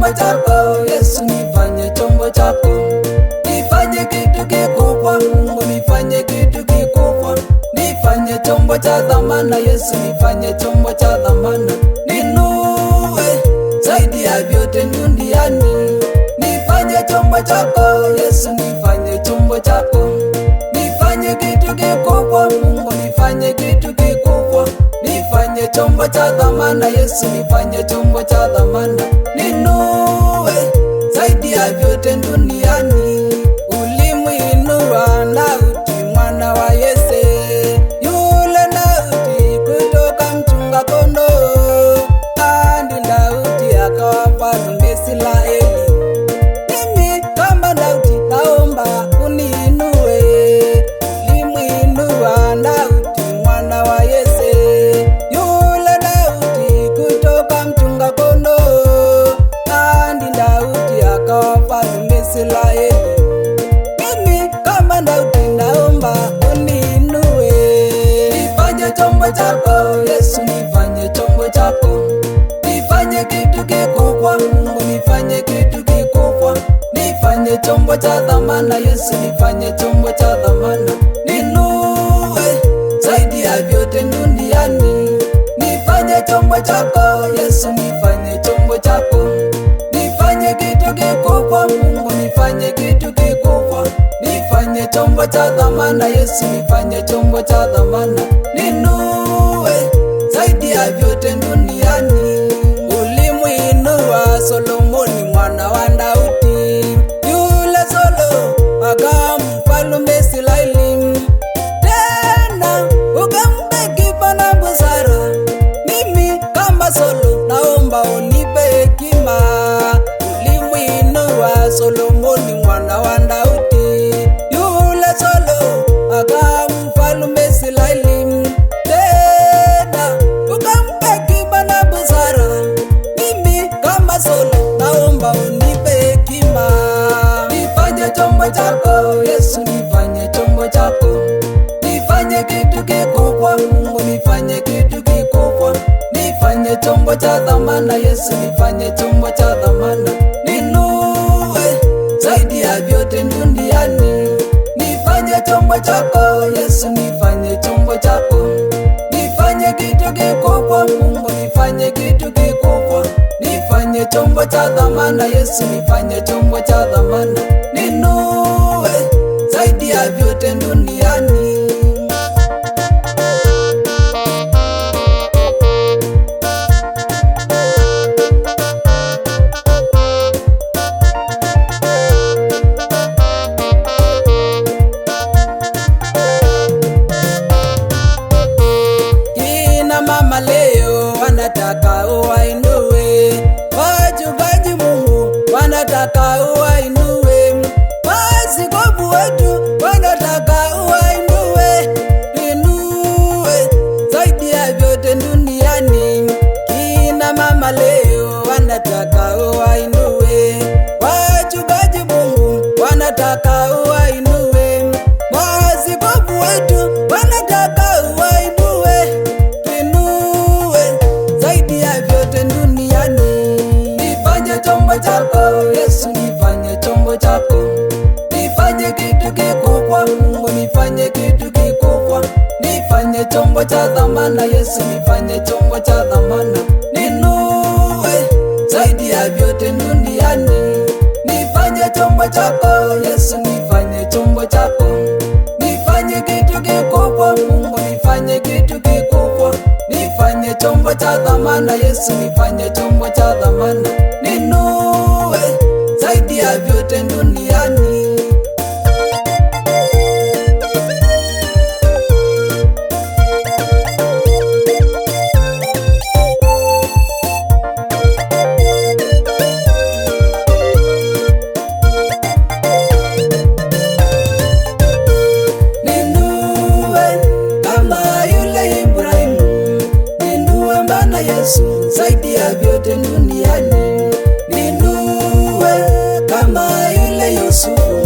chombo chako Yesu, nifanye chombo chako, nifanye kitu kikubwa Mungu, nifanye kitu kikubwa, nifanye chombo cha dhamana Yesu, nifanye chombo cha dhamana, ninue zaidi ya vyote duniani, nifanye chombo chako Yesu, nifanye chombo chako, nifanye kitu kikubwa Mungu, nifanye kitu kikubwa, nifanye chombo cha dhamana Yesu, nifanye chombo cha dhamana, ninue zaidi ya vyote duniani. Ulimuinua Daudi mwana wa Yese, yule Daudi kutoka mchunga kondoo, hadi Daudi akawa mfalme Israeli. Mimi kama Daudi naomba uniinue. Ulimuinua Daudi mwana wa Yese, yule Daudi kutoka mchunga kondoo, hadi Daudi akawa mfalme Israeli. Mimi kama Daudi naomba uniinue. Nifanye chombo chako Yesu, nifanye chombo chako, nifanye kitu kikubwa Mungu, nifanye kitu kikubwa, nifanye chombo cha dhamana Yesu, nifanye chombo cha dhamana, ninue zaidi ya vyote duniani, nifanye chombo chako Yesu, nifanye chombo chako, nifanye kitu kikubwa Mungu, nifanye kitu kikubwa, nifanye chombo cha dhamana Yesu, nifanye chombo cha dhamana, ninue zaidi ya vyote duniani. Ulimuinua Solomoni mwana wa Daudi, yule Solo akawa mfalme Israeli, tena ukampa hekima na busara. Mimi kama Solo naomba unipe hekima. Ulimuinua Solomoni mwana wa Daudi, yule Solo akawa mfalme Israeli, tena ukampa hekima na busara. Mimi kama Solo naomba unipe hekima. Nifanye chombo chako Yesu, nifanye chombo chako, nifanye kitu kikubwa Mungu, nifanye kitu kikubwa, nifanye chombo cha dhamana Yesu, nifanye chombo cha dhamana, ninue zaidi ya vyote duniani, nifanye chombo chako Yesu, nifanye chombo chako, nifanye kitu kikubwa Mungu, nifanye kitu kikubwa, nifanye chombo cha dhamana Yesu, nifanye chombo cha dhamana, ninue zaidi ya vyote duniani. Kina mama leo wanataka uwainue, wachungaji Mungu wanataka uwainue, maaskofu wetu wanataka uwainue, inue zaidi ya vyote duniani. Kina mama leo wanataka uwainue, wachungaji Mungu wanataka uwainue, maaskofu wetu wanataka uwainue, inue zaidi ya vyote duniani. Nifanye chombo chako Yesu, nifanye chombo chako, nifanye kitu kikubwa Mungu, nifanye kitu kikubwa, nifanye chombo cha dhamana Yesu, nifanye chombo cha dhamana, ninue zaidi ya vyote duniani. Nifanye chombo chako Yesu, nifanye chombo chako, nifanye kitu kikubwa Mungu, nifanye kitu kikubwa, nifanye chombo cha dhamana Yesu, nifanye chombo cha dhamana, ninue zaidi ya vyote duniani. Ninue kama yule Ibrahimu, ninue maana Yesu zaidi ya vyote duniani, ninue kama yule Yusufu,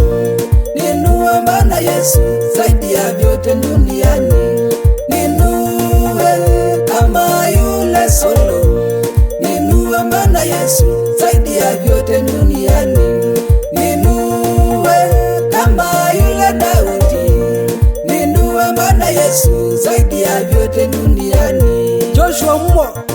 ninue maana Yesu zaidi ya vyote duniani, ninue kama yule Solo, ninue maana Yesu zaidi ya vyote Somo